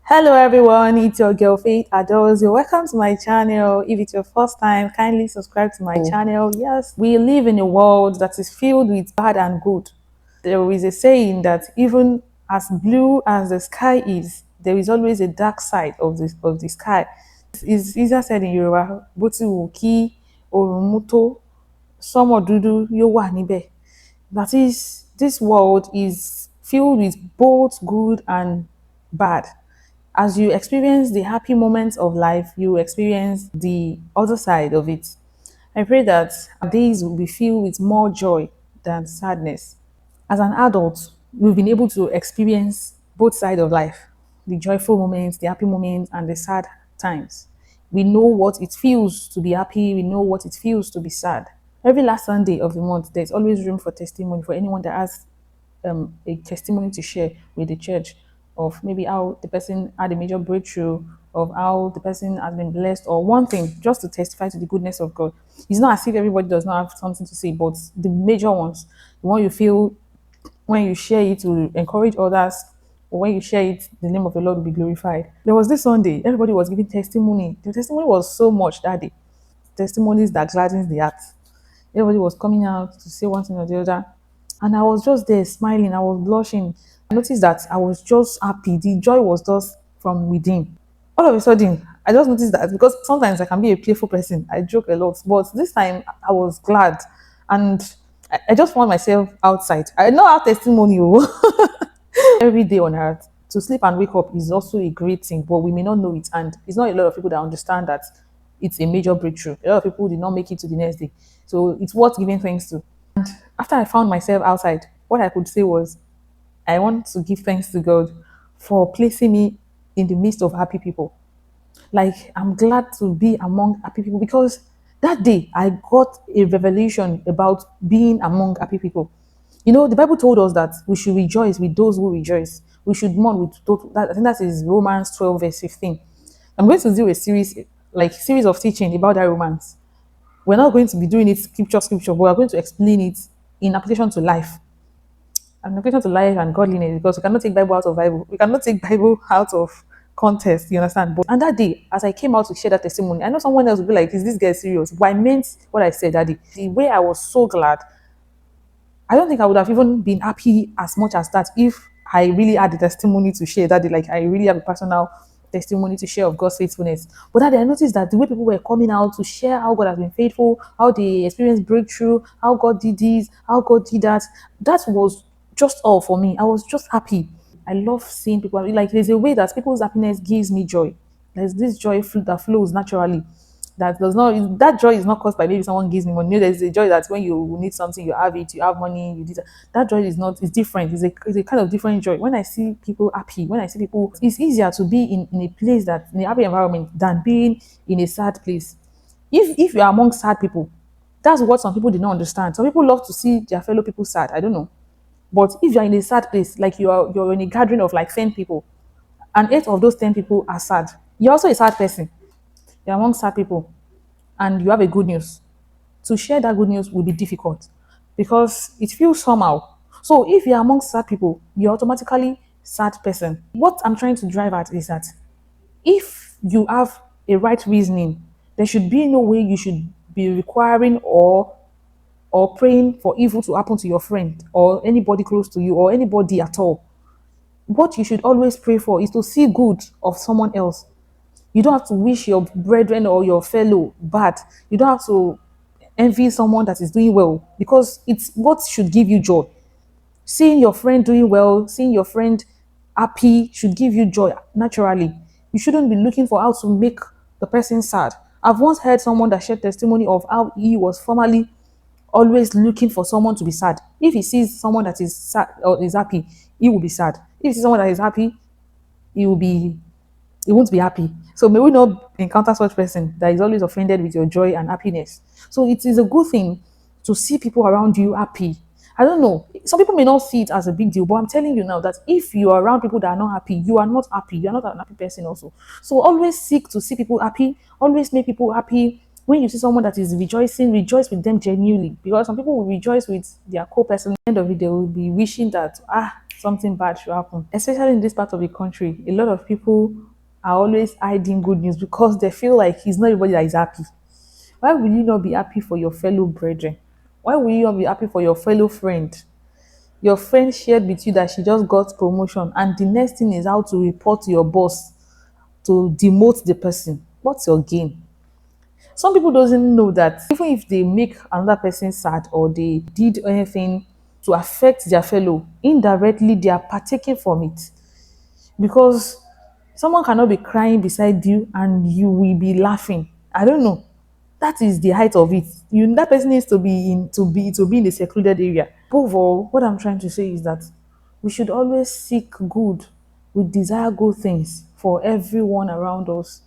Hello everyone, it's your girl Faith Adores. You're welcome to my channel. If it's your first time, kindly subscribe to my channel. Yes, we live in a world that is filled with bad and good. There is a saying that even as blue as the sky is, there is always a dark side of the sky. It's easier said in Yoruba, bó ti wù kí oòrùn mú tó, sánmọ̀ dúdú yóò wà níbẹ̀. That is, this world is filled with both good and bad. As you experience the happy moments of life, you experience the other side of it. I pray that our days will be filled with more joy than sadness. As an adult, we've been able to experience both sides of life, the joyful moments, the happy moments, and the sad times. We know what it feels to be happy, we know what it feels to be sad. Every last Sunday of the month, there's always room for testimony for anyone that has a testimony to share with the church of maybe how the person had a major breakthrough, of how the person has been blessed, or one thing just to testify to the goodness of God. It's not as if everybody does not have something to say, but the major ones, the one you feel when you share it will encourage others, or when you share it, the name of the Lord will be glorified. There was this Sunday, everybody was giving testimony. The testimony was so much that day. Testimonies that gladdens the heart. Everybody was coming out to say one thing or the other. And I was just there smiling. I was blushing. I noticed that I was just happy. The joy was just from within. All of a sudden, I just noticed that because sometimes I can be a playful person. I joke a lot. But this time, I was glad. And I just found myself outside. I know our testimony. Every day on earth, to sleep and wake up is also a great thing, but we may not know it. And it's not a lot of people that understand that it's a major breakthrough. A lot of people did not make it to the next day. So it's worth giving thanks to. After I found myself outside, what I could say was, I want to give thanks to God for placing me in the midst of happy people. Like, I'm glad to be among happy people because that day I got a revelation about being among happy people. You know, the Bible told us that we should rejoice with those who rejoice. We should mourn with those. I think that is Romans 12, verse 15. I'm going to do a series of teaching about that romance. We're not going to be doing it scripture, but we're going to explain it in application to life. And application to life and godliness, because we cannot take Bible out of Bible. We cannot take Bible out of context, you understand? But and that day, as I came out to share that testimony, I know someone else would be like, is this guy serious? But I meant what I said that day. The way I was so glad, I don't think I would have even been happy as much as that if I really had the testimony to share that day. Like, I really have a personal testimony to share of God's faithfulness. But that day I noticed that the way people were coming out to share how God has been faithful, how they experienced breakthrough, how God did this, how God did that, that was just all for me. I was just happy. I love seeing people, like, there's a way that people's happiness gives me joy. There's this joy that flows naturally. That joy is not caused by maybe someone gives me money. No, there's a joy that when you need something, you have it, you have money, you did that. That joy is not, it's different. It's a kind of different joy. When I see people happy, when I see people, it's easier to be in a place that in a happy environment than being in a sad place. If you are among sad people, that's what some people did not understand. Some people love to see their fellow people sad. I don't know. But if you're in a sad place, like you're in a gathering of like 10 people, and 8 of those 10 people are sad, you're also a sad person. You're among sad people and you have a good news. To share that good news will be difficult because it feels somehow. So if you're among sad people, you're automatically sad person. What I'm trying to drive at is that if you have a right reasoning, there should be no way you should be requiring or praying for evil to happen to your friend or anybody close to you or anybody at all. What you should always pray for is to see good of someone else. You don't have to wish your brethren or your fellow bad. You don't have to envy someone that is doing well because it's what should give you joy. Seeing your friend doing well, seeing your friend happy should give you joy naturally. You shouldn't be looking for how to make the person sad. I've once heard someone that shared testimony of how he was formerly always looking for someone to be sad. If he sees someone that is sad or is happy, he will be sad. If he sees someone that is happy, he won't be happy. So may we not encounter such person that is always offended with your joy and happiness. So it is a good thing to see people around you happy. I don't know. Some people may not see it as a big deal, but I'm telling you now that if you are around people that are not happy, you are not happy. You are not an happy person also. So always seek to see people happy. Always make people happy. When you see someone that is rejoicing, rejoice with them genuinely. Because some people will rejoice with their co-person. At the end of it, they will be wishing that, something bad should happen. Especially in this part of the country, a lot of people are always hiding good news because they feel like it's not everybody that is happy. Why will you not be happy for your fellow brethren? Why will you not be happy for your fellow friend? Your friend shared with you that she just got promotion, and the next thing is how to report to your boss to demote the person. What's your gain? Some people doesn't know that even if they make another person sad or they did anything to affect their fellow, indirectly they are partaking from it. Because someone cannot be crying beside you and you will be laughing. I don't know. That is the height of it. That person needs to be in a secluded area. Above all, what I'm trying to say is that we should always seek good. We desire good things for everyone around us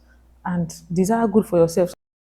and desire good for yourself.